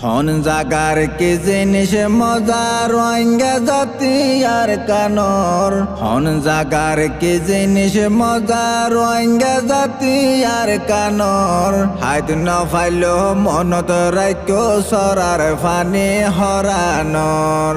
হন জাগার কি জিনিস মজা রোহিঙ্গা জাতি আর কানর। হন জাগার কি জিনিস মজা রোহিঙ্গা জাতি আর কানর। হাইত ন ফাইলো মনত রাইক্য সরার ফানি হরানর।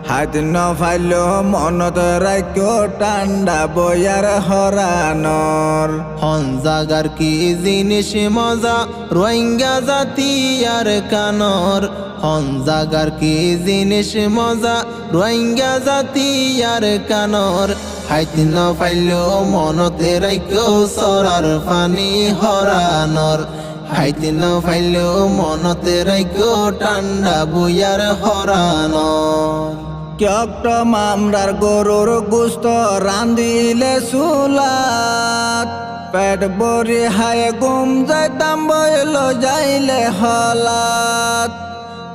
হাইত ন ফাইলো মনত রাইক্য টান্ডা বয়ার হরানর। হন জাগার কি জিনিস মজা রোহিঙ্গা জাতি আর কানর। হন জাগার কি জিনিস মজা রোহিঙ্গা জাতি আর কানর। হাইতি ন ফাইলো মনতে রাইক্য সরার ফানি হরানর। হাইতি ন ফাইলো মনতে রাইক্য টান্ডা বুয়ার হরানর। ক্যক্ট মামরার গরুর গুস্ত রান্দিলে সুলাত। পেট বরি হায় গুম যাইতাম বইল যাইলে হলাত।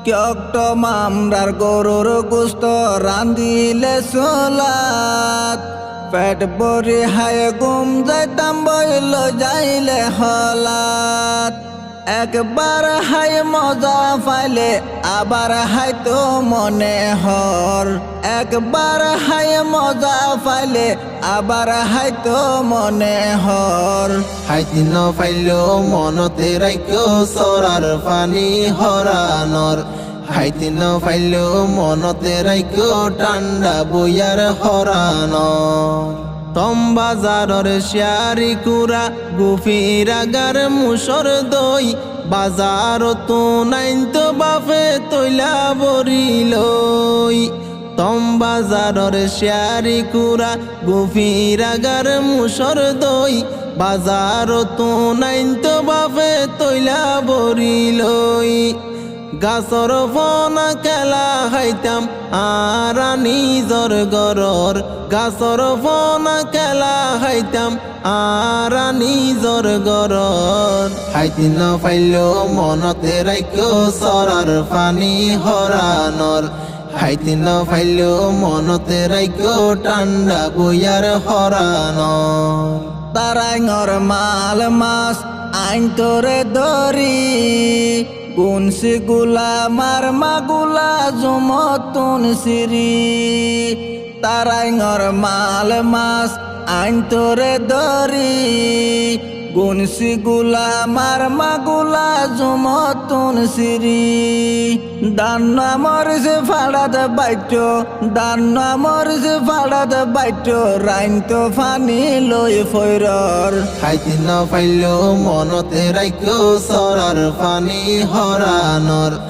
ক্যক্ট মামরার গরুর গুস্ত রান্দিলে সুলাত। পেট বরি হায় গুম যাইতাম বইল যাইলে হলাত। একবার হাই মজা পাইলে আবার হাইতো মনে হর। একবার হাই মজা পাইলে আবার হাইতো মনে হর। হাইতি ন ফাইলো মনতে রাইক্য সরার ফানি হরানর। হাইতি ন ফাইলো মনতে রাইক্য টান্ডা বইয়ার হরানর। টম বাজারর শিয়ারি কুড়া গুফির আগার মুসর দই। বাজার তো নাইন তো বাফে তৈলা বরিলই। টম বাজারর শিয়ারি কুড়া গুফির আগার মুসর দই। বাজার তো নাইন তো বাফে তৈলা বরিলই। গাছর ফনা খেলা খাইতাম আর নিজর গরর। গাছর ফনা খেলা খাইতাম আর নিজর গরর। হাইতি ন ফাইলো মনতে রাইক্য সরার ফানি হরানর। হাইতি ন ফাইলো মনতে রাইক্য টান্ডা বইয়ার হরানর। তারাইঙর মাল মাছ আইন তোরে দরি। গুনসি গুলা মার মাগুলা জুমতুন সিরি। তারাইঙর মাল মাছ আইন তোরে দরি। গুনসি গুলা মার মাগুলা জুমতুন সিরি। দান্না মরিছে ফাড়াত বাইট। দান্না মরিছে ফাড়াত বাইট। রাইন তো ফানি লই ফৈরর। হাইতি ন ফাইলো মনতে রাইক্য সরার ফানি হরানর।